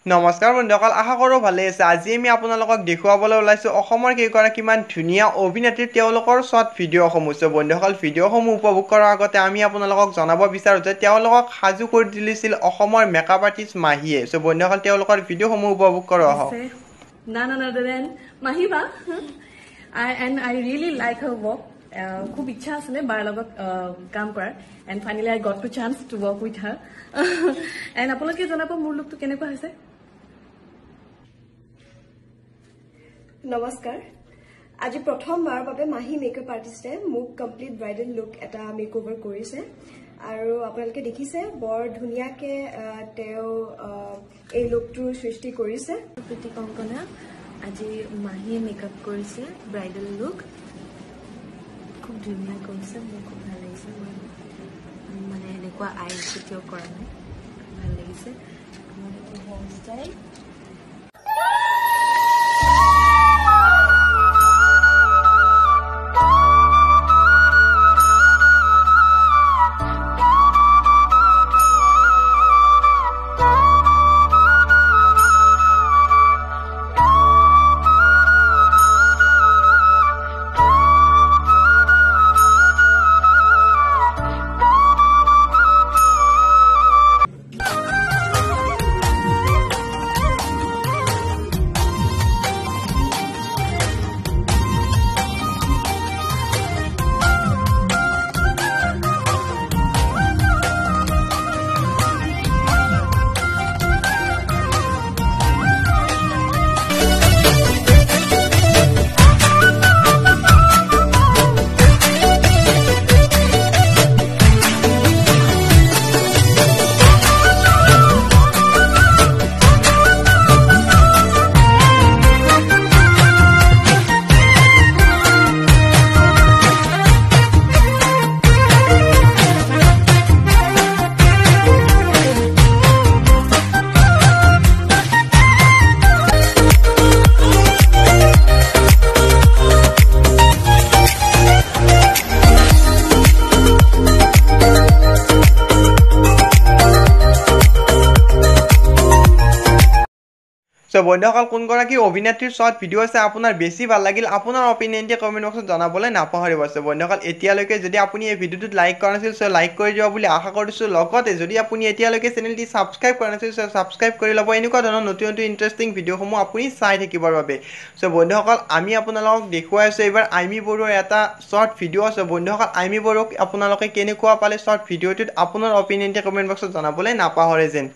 নমস্কাৰ বন্ধুসকল, আশা কৰোঁ ভালে আছে। আজি আমি আপোনালোকক দেখুৱাবলৈ ওলাইছোঁ অসমৰ কেইগৰাকীমান ধুনীয়া অভিনেত্ৰী তেওঁলোকৰ শ্বৰ্ট ভিডিঅ'সমূহ। বন্ধুসকল, ভিডিঅ'সমূহ উপভোগ কৰাৰ আগতে আমি আপোনালোকক জনাব বিচাৰোঁ যে তেওঁলোকক সাজু কৰি তুলিছিল অসমৰ মেকআপ আৰ্টিষ্ট মাহীয়ে। বন্ধুসকল, তেওঁলোকৰ ভিডিঅ'সমূহ উপভোগ কৰোঁ আহক। None other than Mahiba. And I really like her work. খুব ইচ্ছা আছিলে বাৰ লগত কাম কৰাৰ, and finally I got the chance to work with her. And আপোনালোকে জনাব মোৰ লুকটো কেনেকুৱা হৈছে। নমস্কাৰ, আজি প্ৰথমবাৰৰ বাবে মাহি মেকআপ আৰ্টিষ্টে মোক কমপ্লিট ব্ৰাইডেল লুক এটা মেকঅভাৰ কৰিছে আৰু আপোনালোকে দেখিছে বৰ ধুনীয়াকৈ তেওঁ এই লুকটোৰ সৃষ্টি কৰিছে। প্ৰীতি কংকনা আজি মাহীয়ে মেকআপ কৰিছে ব্ৰাইডেল লুক, খুব ধুনীয়া কৰিছে, মোৰ খুব ভাল লাগিছে। মই মানে এনেকুৱা আই কেতিয়াও কৰা নাই, ভাল লাগিছে। হেয়াৰ ষ্টাইল বন্ধুসকল, কোনগৰাকী অভিনেত্ৰীৰ শ্বৰ্ট ভিডিঅ' আছে আপোনাৰ বেছি ভাল লাগিল, আপোনাৰ অপিনিয়নটি কমেণ্ট বক্সত জনাবলৈ নাপাহৰিব। বন্ধুসকল, এতিয়ালৈকে যদি আপুনি এই ভিডিঅ'টোত লাইক কৰা নাছিল লাইক কৰি দিব বুলি আশা কৰিছোঁ। লগতে যদি আপুনি এতিয়ালৈকে চেনেলটি ছাবস্ক্ৰাইব কৰা নাছিল ছাবস্ক্ৰাইব কৰি ল'ব, এনেকুৱা ধৰণৰ নতুন নতুন ইণ্টাৰেষ্টিং ভিডিঅ'সমূহ আপুনি চাই থাকিবৰ বাবে। বন্ধুসকল, আমি আপোনালোকক দেখুৱাই আছোঁ এইবাৰ আইমি বড়োৰ এটা শ্বৰ্ট ভিডিঅ' আছে। বন্ধুসকল, আইমি বড়োক আপোনালোকে কেনেকুৱা পালে শ্বৰ্ট ভিডিঅ'টোত আপোনাৰ অপিনিয়নটি কমেণ্ট বক্সত জনাবলৈ নাপাহৰে যেন।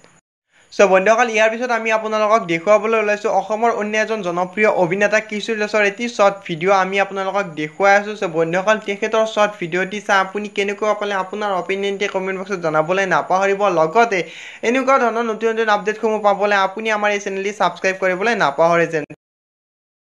বন্ধুসকল, ইয়াৰ পিছত আমি আপোনালোকক দেখুৱাবলৈ ওলাইছোঁ অসমৰ অন্য এজন জনপ্ৰিয় অভিনেতা কিশোৰ দাসৰ এটি শ্বৰ্ট ভিডিঅ' আমি আপোনালোকক দেখুৱাই আছোঁ। বন্ধুসকল, তেখেতৰ শ্বৰ্ট ভিডিঅ'টি চাই আপুনি কেনেকুৱা পালে আপোনাৰ অপিনিয়নটি কমেণ্ট বক্সত জনাবলৈ নাপাহৰিব। লগতে এনেকুৱা ধৰণৰ নতুন নতুন আপডেটসমূহ পাবলৈ আপুনি আমাৰ এই চেনেলটি ছাবস্ক্ৰাইব কৰিবলৈ নাপাহৰে যেন।